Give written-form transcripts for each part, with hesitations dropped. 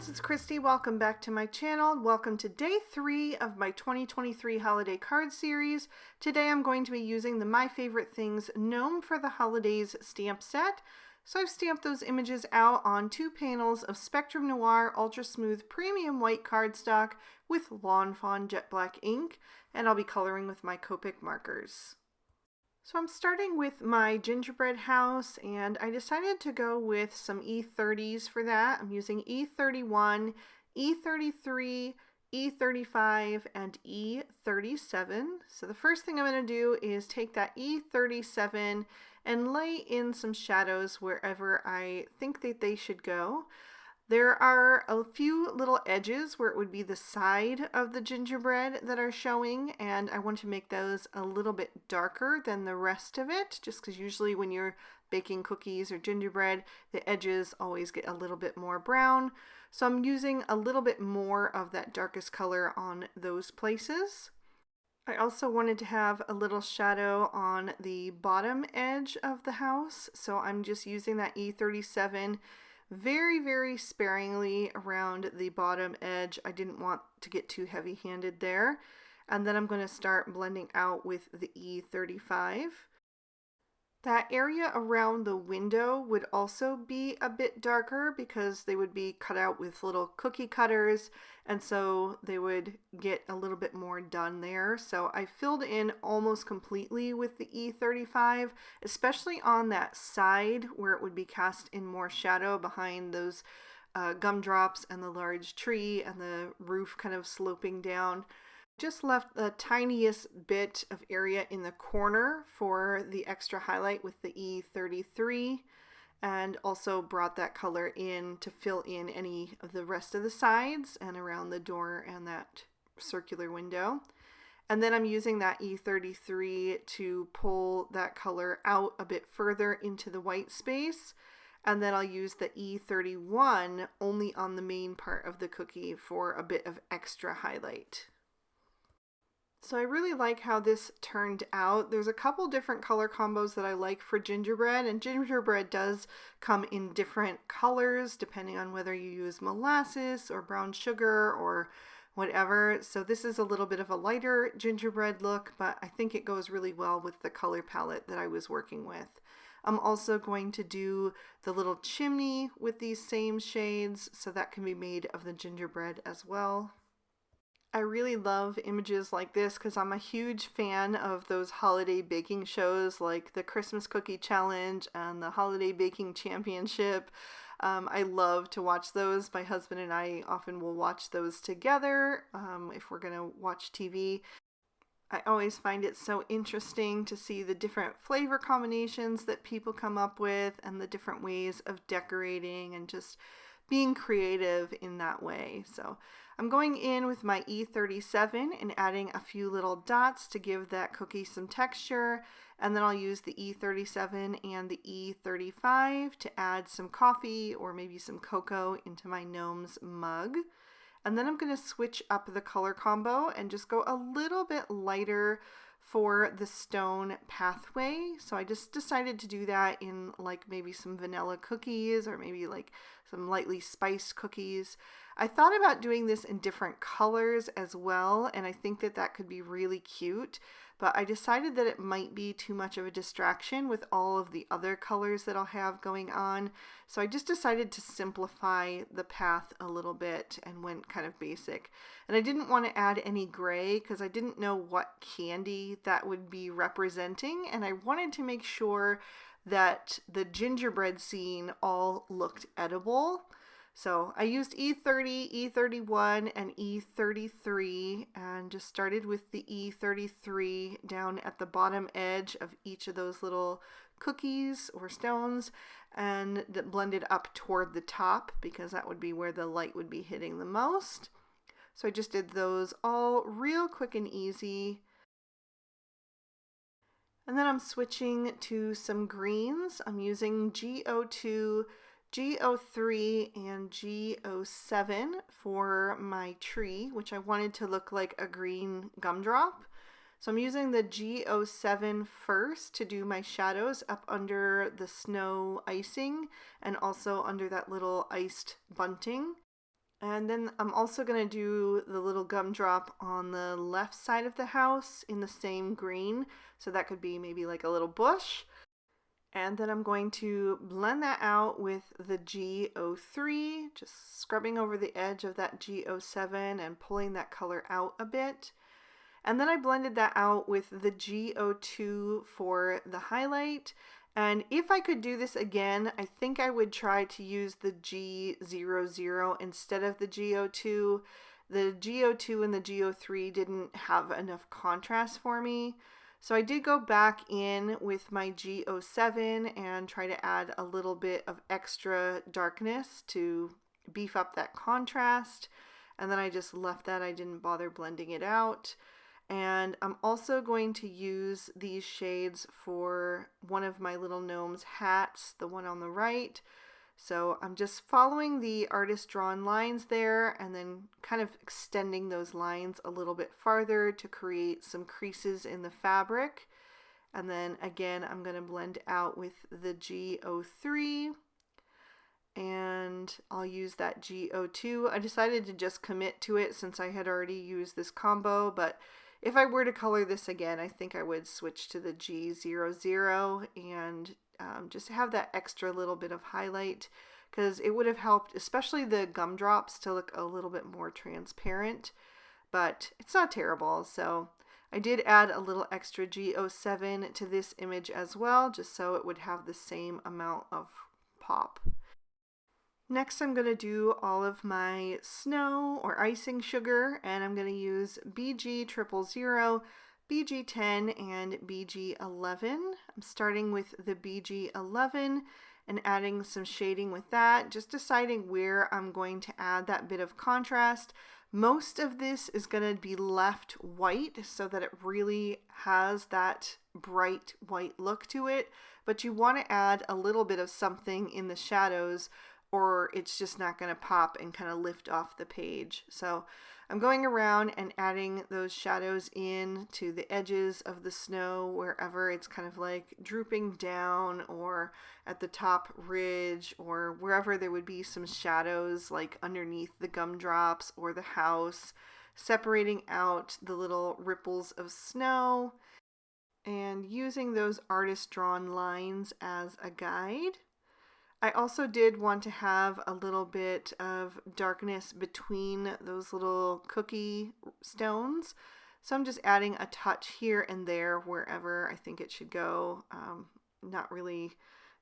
friends, it's Christy. Welcome back to my channel. Welcome to day 3 of my 2023 holiday card series. Today I'm going to be using the My Favorite Things Gnome for the Holidays stamp set. So I've stamped those images out on 2 panels of Spectrum Noir Ultra Smooth Premium White cardstock with Lawn Fawn Jet Black ink, and I'll be coloring with my Copic markers. So I'm starting with my gingerbread house, and I decided to go with some E30s for that. I'm using E31, E33, E35, and E37. So the first thing I'm going to do is take that E37 and lay in some shadows wherever I think that they should go. There are a few little edges where it would be the side of the gingerbread that are showing, and I want to make those a little bit darker than the rest of it, just because usually when you're baking cookies or gingerbread, the edges always get a little bit more brown. So I'm using a little bit more of that darkest color on those places. I also wanted to have a little shadow on the bottom edge of the house, so I'm just using that E37 very sparingly around the bottom edge. I didn't want to get too heavy-handed there. And then I'm going to start blending out with the E35. That area around the window would also be a bit darker because they would be cut out with little cookie cutters, and so they would get a little bit more done there. So I filled in almost completely with the E35, especially on that side where it would be cast in more shadow behind those gumdrops and the large tree and the roof kind of sloping down. Just left the tiniest bit of area in the corner for the extra highlight with the E33, and also brought that color in to fill in any of the rest of the sides and around the door and that circular window. And then I'm using that E33 to pull that color out a bit further into the white space, and then I'll use the E31 only on the main part of the cookie for a bit of extra highlight. So I really like how this turned out. There's a couple different color combos that I like for gingerbread, and gingerbread does come in different colors depending on whether you use molasses or brown sugar or whatever. So this is a little bit of a lighter gingerbread look, but I think it goes really well with the color palette that I was working with. I'm also going to do the little chimney with these same shades, so that can be made of the gingerbread as well. I really love images like this because I'm a huge fan of those holiday baking shows like the Christmas Cookie Challenge and the Holiday Baking Championship. I love to watch those. My husband and I often will watch those together if we're going to watch TV. I always find it so interesting to see the different flavor combinations that people come up with and the different ways of decorating and just being creative in that way. So I'm going in with my E37 and adding a few little dots to give that cookie some texture, and then I'll use the E37 and the E35 to add some coffee or maybe some cocoa into my gnome's mug. And then I'm going to switch up the color combo and just go a little bit lighter for the stone pathway. So I just decided to do that in like maybe some vanilla cookies or maybe like some lightly spiced cookies. I thought about doing this in different colors as well, and I think that that could be really cute, but I decided that it might be too much of a distraction with all of the other colors that I'll have going on. So I just decided to simplify the path a little bit and went kind of basic. And I didn't want to add any gray because I didn't know what candy that would be representing, and I wanted to make sure that the gingerbread scene all looked edible. So I used E30, E31, and E33 and just started with the E33 down at the bottom edge of each of those little cookies or stones and blended up toward the top because that would be where the light would be hitting the most. So I just did those all real quick and easy. And then I'm switching to some greens. I'm using G02, G03, and G07 for my tree, which I wanted to look like a green gumdrop. So I'm using the G07 first to do my shadows up under the snow icing and also under that little iced bunting. And then I'm also going to do the little gumdrop on the left side of the house in the same green. So that could be maybe like a little bush. And then I'm going to blend that out with the G03, just scrubbing over the edge of that G07 and pulling that color out a bit. And then I blended that out with the G02 for the highlight. And if I could do this again, I think I would try to use the G00 instead of the G02. The G02 and the G03 didn't have enough contrast for me. So I did go back in with my G07 and try to add a little bit of extra darkness to beef up that contrast. And then I just left that. I didn't bother blending it out. And I'm also going to use these shades for one of my little gnome's hats, the one on the right. So I'm just following the artist drawn lines there and then kind of extending those lines a little bit farther to create some creases in the fabric. And then again, I'm going to blend out with the G03. And I'll use that G02. I decided to just commit to it since I had already used this combo, but if I were to color this again, I think I would switch to the G00 and just have that extra little bit of highlight, because it would have helped, especially the gumdrops, to look a little bit more transparent, but it's not terrible. So I did add a little extra G07 to this image as well, just so it would have the same amount of pop. Next, I'm going to do all of my snow or icing sugar, and I'm going to use BG000, BG10, and BG11. I'm starting with the BG11 and adding some shading with that, just deciding where I'm going to add that bit of contrast. Most of this is going to be left white so that it really has that bright white look to it, but you want to add a little bit of something in the shadows or it's just not going to pop and kind of lift off the page. So I'm going around and adding those shadows in to the edges of the snow wherever it's kind of like drooping down, or at the top ridge, or wherever there would be some shadows like underneath the gumdrops or the house, separating out the little ripples of snow and using those artist drawn lines as a guide. I also did want to have a little bit of darkness between those little cookie stones. So I'm just adding a touch here and there wherever I think it should go, not really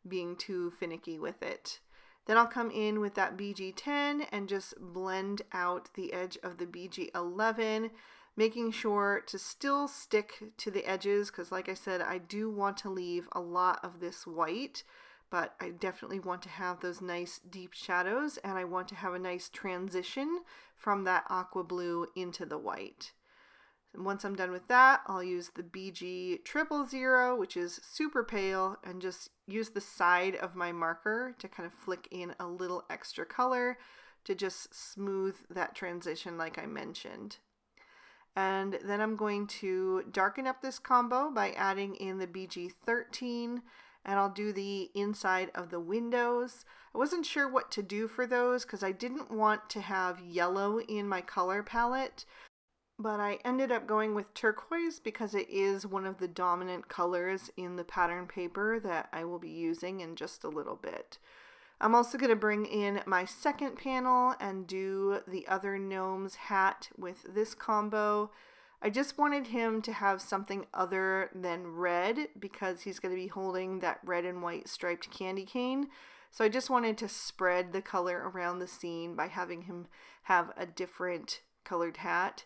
being too finicky with it. Then I'll come in with that BG10 and just blend out the edge of the BG11, making sure to still stick to the edges because, like I said, I do want to leave a lot of this white, but I definitely want to have those nice deep shadows, and I want to have a nice transition from that aqua blue into the white. And once I'm done with that, I'll use the BG000, which is super pale, and just use the side of my marker to kind of flick in a little extra color to just smooth that transition like I mentioned. And then I'm going to darken up this combo by adding in the BG13, and I'll do the inside of the windows. I wasn't sure what to do for those because I didn't want to have yellow in my color palette, but I ended up going with turquoise because it is one of the dominant colors in the pattern paper that I will be using in just a little bit. I'm also going to bring in my second panel and do the other gnome's hat with this combo. I just wanted him to have something other than red because he's going to be holding that red and white striped candy cane. So I just wanted to spread the color around the scene by having him have a different colored hat.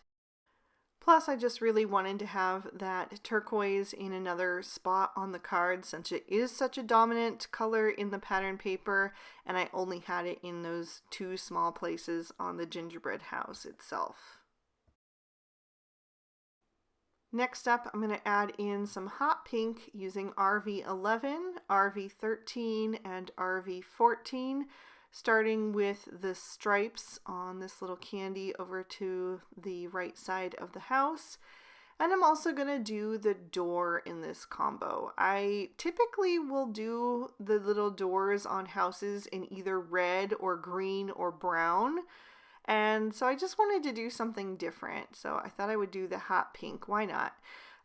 Plus, I just really wanted to have that turquoise in another spot on the card since it is such a dominant color in the pattern paper, and I only had it in those two small places on the gingerbread house itself. Next up, I'm going to add in some hot pink using RV11, RV13, and RV14, starting with the stripes on this little candy over to the right side of the house. And I'm also going to do the door in this combo. I typically will do the little doors on houses in either red or green or brown. And so I just wanted to do something different. So I thought I would do the hot pink. Why not?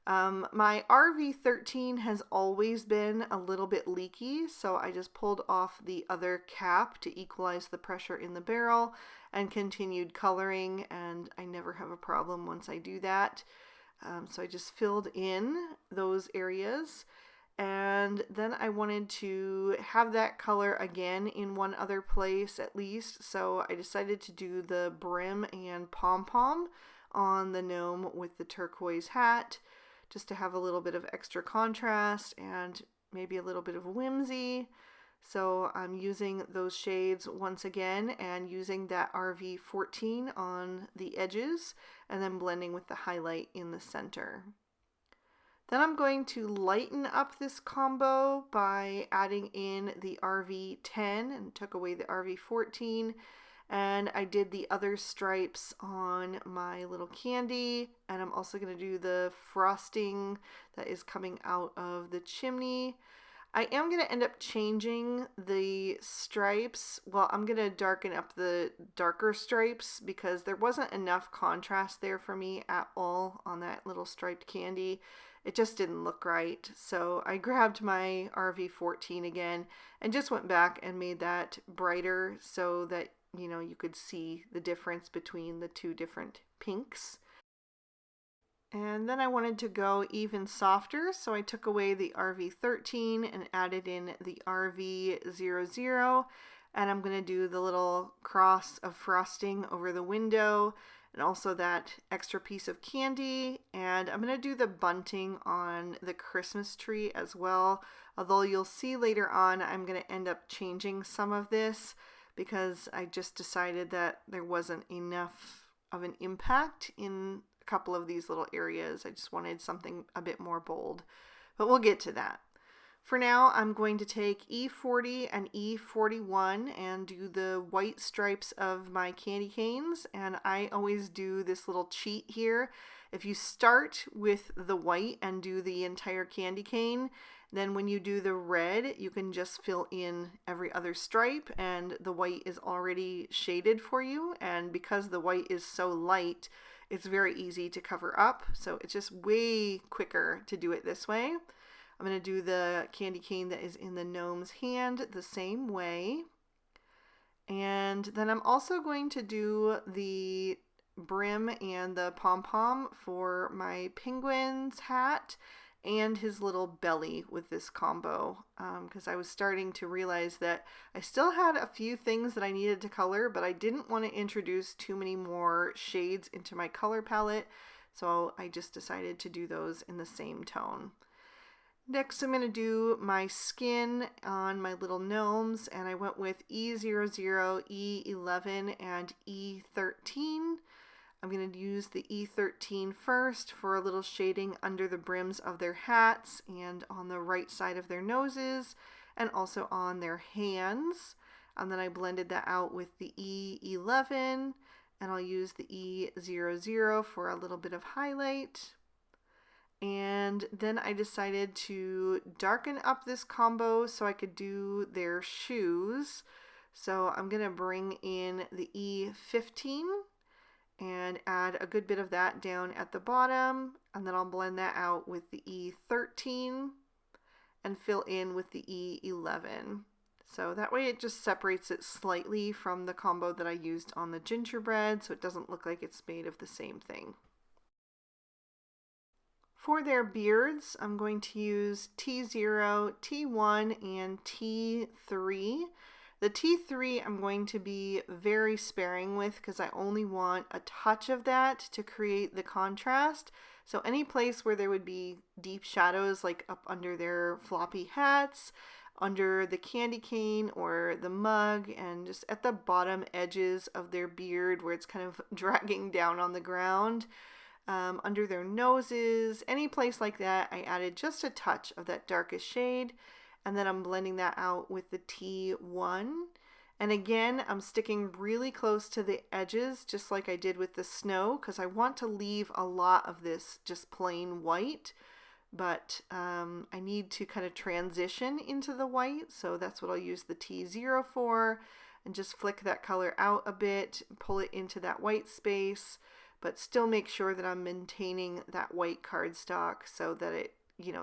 My RV13 has always been a little bit leaky, so I just pulled off the other cap to equalize the pressure in the barrel and continued coloring, and I never have a problem once I do that. So I just filled in those areas, and then I wanted to have that color again in one other place at least, so I decided to do the brim and pom-pom on the gnome with the turquoise hat, just to have a little bit of extra contrast and maybe a little bit of whimsy. So I'm using those shades once again and using that RV14 on the edges and then blending with the highlight in the center. Then I'm going to lighten up this combo by adding in the RV10 and took away the RV14. And I did the other stripes on my little candy, and I'm also going to do the frosting that is coming out of the chimney. I am going to end up changing the stripes. Well, I'm going to darken up the darker stripes because there wasn't enough contrast there for me at all on that little striped candy. It just didn't look right. So I grabbed my RV14 again and just went back and made that brighter so that you could see the difference between the two different pinks. And then I wanted to go even softer, so I took away the RV13 and added in the RV00, and I'm going to do the little cross of frosting over the window and also that extra piece of candy, and I'm going to do the bunting on the Christmas tree as well, although you'll see later on I'm going to end up changing some of this because I just decided that there wasn't enough of an impact in a couple of these little areas. I just wanted something a bit more bold, but we'll get to that. For now, I'm going to take E40 and E41 and do the white stripes of my candy canes, and I always do this little cheat here. If you start with the white and do the entire candy cane, then when you do the red, you can just fill in every other stripe and the white is already shaded for you. And because the white is so light, it's very easy to cover up. So it's just way quicker to do it this way. I'm going to do the candy cane that is in the gnome's hand the same way. And then I'm also going to do the brim and the pom-pom for my penguin's hat and his little belly with this combo, because I was starting to realize that I still had a few things that I needed to color, but I didn't want to introduce too many more shades into my color palette, so I just decided to do those in the same tone. Next, I'm going to do my skin on my little gnomes, and I went with E00, E11, and E13. I'm going to use the E13 first for a little shading under the brims of their hats and on the right side of their noses and also on their hands. And then I blended that out with the E11, and I'll use the E00 for a little bit of highlight. And then I decided to darken up this combo so I could do their shoes. So I'm going to bring in the E15 and add a good bit of that down at the bottom, and then I'll blend that out with the E13 and fill in with the E11. So that way it just separates it slightly from the combo that I used on the gingerbread, so it doesn't look like it's made of the same thing. For their beards, I'm going to use T0, T1, and T3. The T3 I'm going to be very sparing with because I only want a touch of that to create the contrast. So any place where there would be deep shadows, like up under their floppy hats, under the candy cane or the mug, and just at the bottom edges of their beard where it's kind of dragging down on the ground, under their noses, any place like that, I added just a touch of that darkest shade. And then I'm blending that out with the T1. And again, I'm sticking really close to the edges, just like I did with the snow, because I want to leave a lot of this just plain white. But I need to kind of transition into the white, so that's what I'll use the T0 for. and just flick that color out a bit, pull it into that white space, but still make sure that I'm maintaining that white cardstock so that it,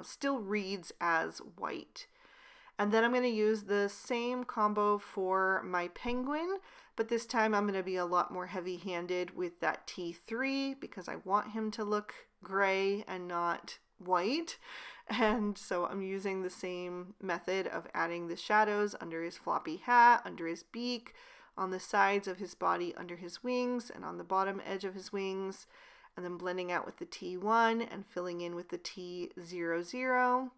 still reads as white. And then I'm going to use the same combo for my penguin, but this time I'm going to be a lot more heavy-handed with that T3 because I want him to look gray and not white. And so I'm using the same method of adding the shadows under his floppy hat, under his beak, on the sides of his body, under his wings, and on the bottom edge of his wings, and then blending out with the T1 and filling in with the T00.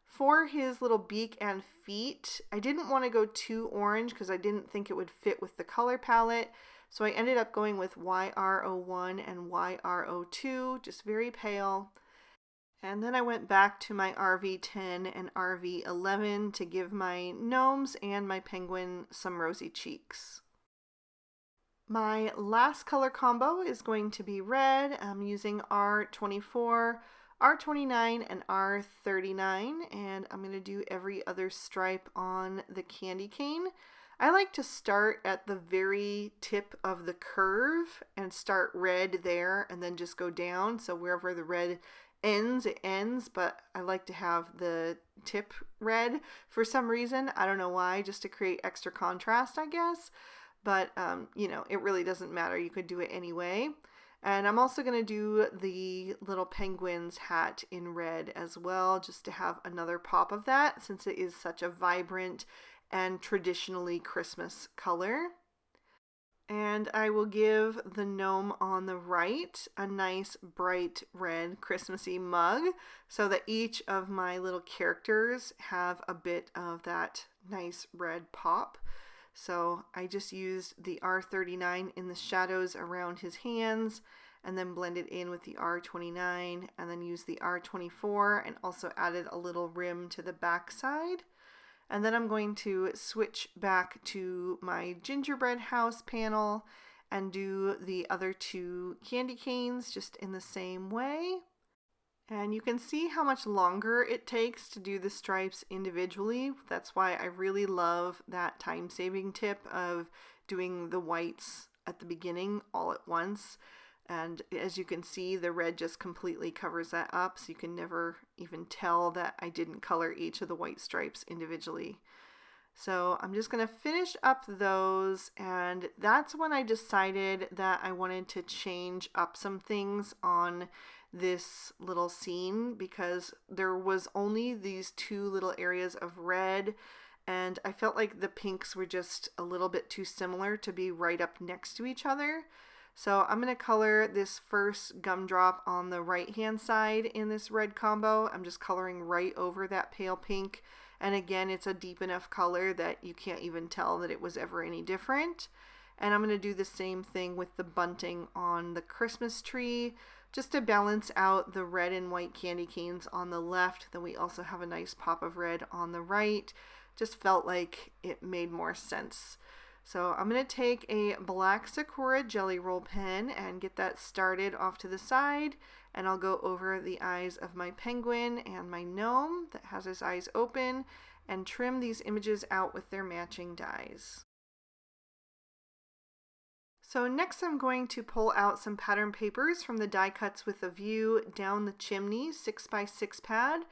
For his little beak and feet, I didn't want to go too orange because I didn't think it would fit with the color palette. So I ended up going with YR01 and YR02, just very pale. And then I went back to my RV10 and RV11 to give my gnomes and my penguin some rosy cheeks. My last color combo is going to be red. I'm using R24, R29, and R39, and I'm going to do every other stripe on the candy cane. I like to start at the very tip of the curve and start red there and then just go down. So wherever the red ends, it ends, but I like to have the tip red for some reason. I don't know why, just to create extra contrast, I guess. But, it really doesn't matter. You could do it anyway. And I'm also going to do the little penguin's hat in red as well, just to have another pop of that, since it is such a vibrant and traditionally Christmas color. And I will give the gnome on the right a nice bright red Christmassy mug so that each of my little characters have a bit of that nice red pop. So I just used the R39 in the shadows around his hands and then blended in with the R29 and then used the R24 and also added a little rim to the back side. And then I'm going to switch back to my gingerbread house panel and do the other two candy canes just in the same way. And you can see how much longer it takes to do the stripes individually. That's why I really love that time-saving tip of doing the whites at the beginning all at once. And as you can see, the red just completely covers that up, so you can never even tell that I didn't color each of the white stripes individually. So I'm just going to finish up those, and that's when I decided that I wanted to change up some things on this little scene because there was only these two little areas of red, and I felt like the pinks were just a little bit too similar to be right up next to each other. So I'm going to color this first gumdrop on the right hand side in this red combo. I'm just coloring right over that pale pink, and again it's a deep enough color that you can't even tell that it was ever any different. And I'm going to do the same thing with the bunting on the Christmas tree, just to balance out the red and white candy canes on the left. Then we also have a nice pop of red on the right. Just felt like it made more sense. So I'm going to take a black Sakura Jelly Roll pen and get that started off to the side. And I'll go over the eyes of my penguin and my gnome that has his eyes open and trim these images out with their matching dies. So next I'm going to pull out some pattern papers from the die cuts with a view down the chimney 6x6 pad.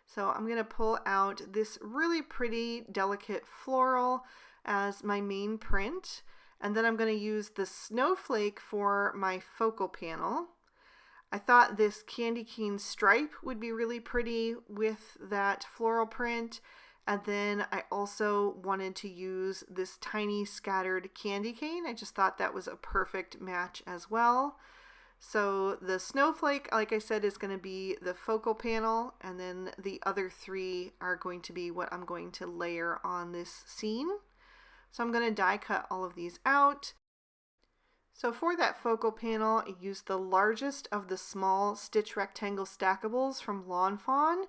So I'm going to pull out this really pretty delicate floral as my main print, and then I'm going to use the snowflake for my focal panel. I thought this candy cane stripe would be really pretty with that floral print. And then I also wanted to use this tiny scattered candy cane. I just thought that was a perfect match as well. So the snowflake, like I said, is going to be the focal panel, and then the other three are going to be what I'm going to layer on this scene. So I'm going to die cut all of these out. So for that focal panel, I used the largest of the small stitch rectangle stackables from Lawn Fawn.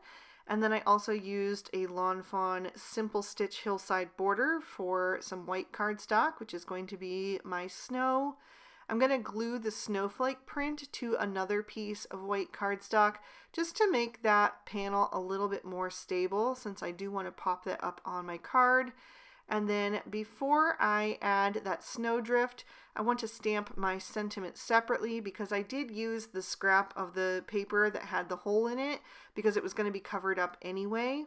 And then I also used a Lawn Fawn Simple Stitch Hillside border for some white cardstock, which is going to be my snow. I'm going to glue the snowflake print to another piece of white cardstock just to make that panel a little bit more stable, since I do want to pop that up on my card. And then before I add that snowdrift, I want to stamp my sentiment separately because I did use the scrap of the paper that had the hole in it because it was going to be covered up anyway.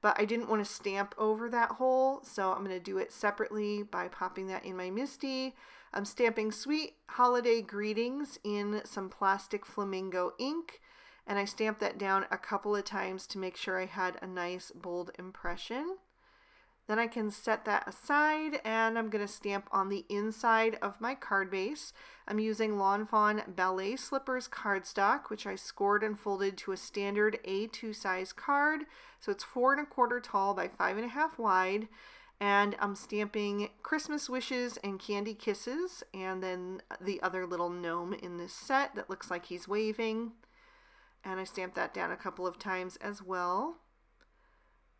But I didn't want to stamp over that hole, so I'm going to do it separately by popping that in my MISTI. I'm stamping Sweet Holiday Greetings in some plastic flamingo ink, and I stamped that down a couple of times to make sure I had a nice bold impression. Then I can set that aside, and I'm going to stamp on the inside of my card base. I'm using Lawn Fawn Ballet Slippers cardstock, which I scored and folded to a standard A2 size card. So it's 4 1/4 tall by 5 1/2 wide. And I'm stamping Christmas Wishes and Candy Kisses, and then the other little gnome in this set that looks like he's waving. And I stamped that down a couple of times as well.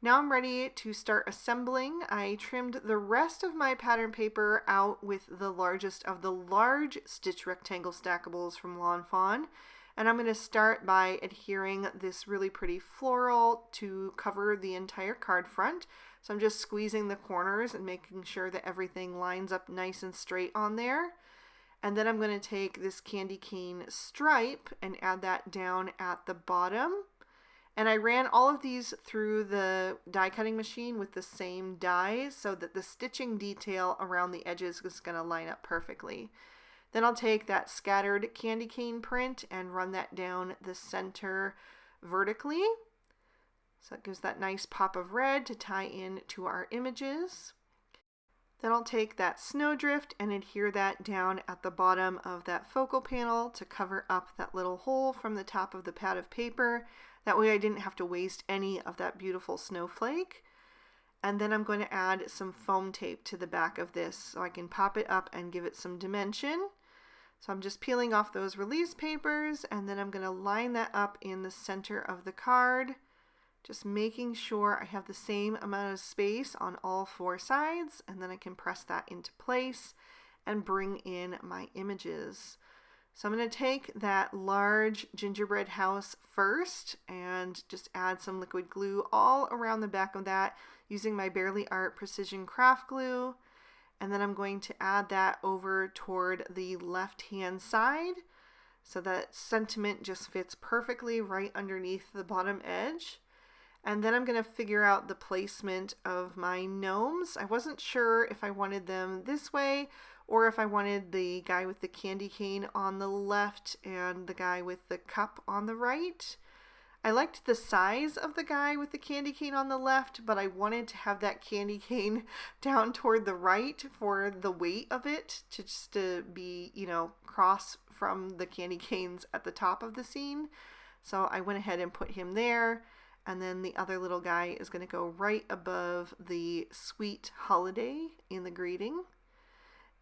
Now I'm ready to start assembling. I trimmed the rest of my pattern paper out with the largest of the large stitch rectangle stackables from Lawn Fawn. And I'm going to start by adhering this really pretty floral to cover the entire card front. So I'm just squeezing the corners and making sure that everything lines up nice and straight on there. And then I'm going to take this candy cane stripe and add that down at the bottom. And I ran all of these through the die cutting machine with the same die so that the stitching detail around the edges is going to line up perfectly. Then I'll take that scattered candy cane print and run that down the center vertically. So it gives that nice pop of red to tie in to our images. Then I'll take that snowdrift and adhere that down at the bottom of that focal panel to cover up that little hole from the top of the pad of paper. That way I didn't have to waste any of that beautiful snowflake. And then I'm going to add some foam tape to the back of this so I can pop it up and give it some dimension. So I'm just peeling off those release papers, and then I'm going to line that up in the center of the card, just making sure I have the same amount of space on all 4 sides, and then I can press that into place and bring in my images. So I'm going to take that large gingerbread house first and just add some liquid glue all around the back of that using my Barely Art Precision Craft Glue. And then I'm going to add that over toward the left-hand side so that sentiment just fits perfectly right underneath the bottom edge. And then I'm going to figure out the placement of my gnomes. I wasn't sure if I wanted them this way or if I wanted the guy with the candy cane on the left and the guy with the cup on the right. I liked the size of the guy with the candy cane on the left, but I wanted to have that candy cane down toward the right for the weight of it to just to be, cross from the candy canes at the top of the scene. So I went ahead and put him there. And then the other little guy is going to go right above the Sweet Holiday in the greeting.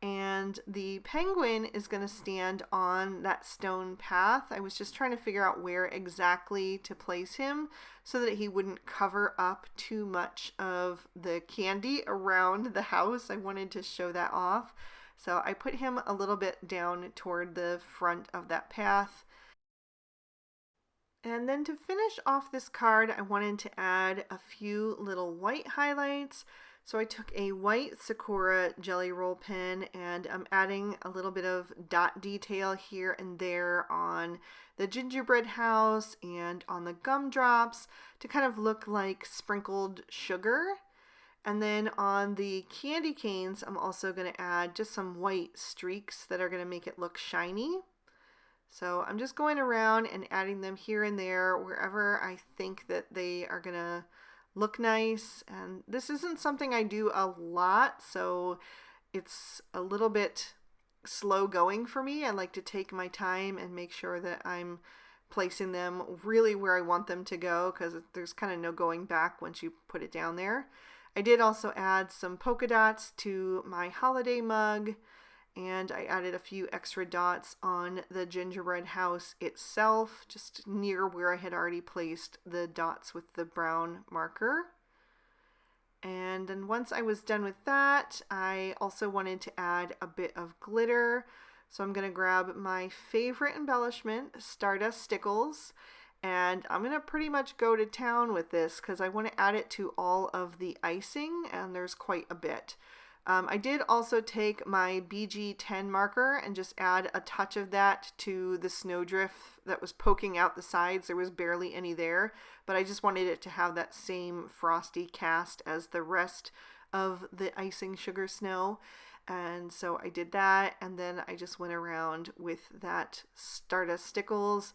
And the penguin is going to stand on that stone path. I was just trying to figure out where exactly to place him so that he wouldn't cover up too much of the candy around the house. I wanted to show that off. So I put him a little bit down toward the front of that path. And then to finish off this card, I wanted to add a few little white highlights. So I took a white Sakura Jelly Roll pen and I'm adding a little bit of dot detail here and there on the gingerbread house and on the gumdrops to kind of look like sprinkled sugar. And then on the candy canes, I'm also going to add just some white streaks that are going to make it look shiny. So I'm just going around and adding them here and there wherever I think that they are going to look nice. And this isn't something I do a lot, so it's a little bit slow going for me. I like to take my time and make sure that I'm placing them really where I want them to go because there's kind of no going back once you put it down there. I did also add some polka dots to my holiday mug, and I added a few extra dots on the gingerbread house itself, just near where I had already placed the dots with the brown marker. And then once I was done with that, I also wanted to add a bit of glitter. So I'm going to grab my favorite embellishment, Stardust Stickles, And I'm going to pretty much go to town with this because I want to add it to all of the icing, and there's quite a bit. I did also take my BG10 marker and just add a touch of that to the snowdrift that was poking out the sides. There was barely any there, but I just wanted it to have that same frosty cast as the rest of the icing sugar snow. And so I did that, and then I just went around with that Stardust Stickles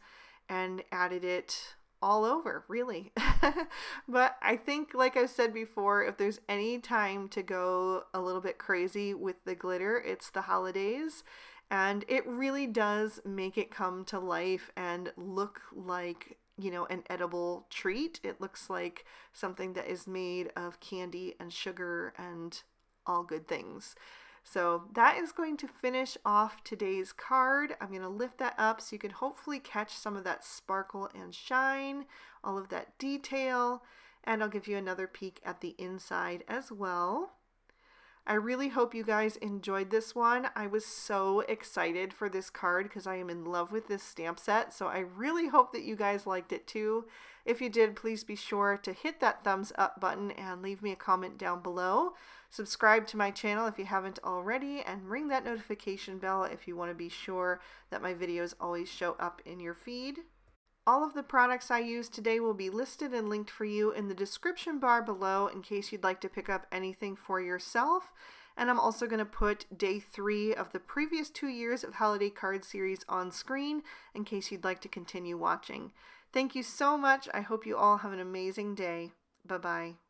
and added it all over, really. But I think, like I've said before, if there's any time to go a little bit crazy with the glitter, it's the holidays. And it really does make it come to life and look like, you know, an edible treat. It looks like something that is made of candy and sugar and all good things. So that is going to finish off today's card. I'm going to lift that up so you can hopefully catch some of that sparkle and shine, all of that detail, and I'll give you another peek at the inside as well. I really hope you guys enjoyed this one. I was so excited for this card because I am in love with this stamp set, so I really hope that you guys liked it too. If you did, please be sure to hit that thumbs up button and leave me a comment down below. Subscribe to my channel if you haven't already, and ring that notification bell if you want to be sure that my videos always show up in your feed. All of the products I used today will be listed and linked for you in the description bar below in case you'd like to pick up anything for yourself. And I'm also going to put day 3 of the previous 2 years of Holiday Card Series on screen in case you'd like to continue watching. Thank you so much. I hope you all have an amazing day. Bye-bye.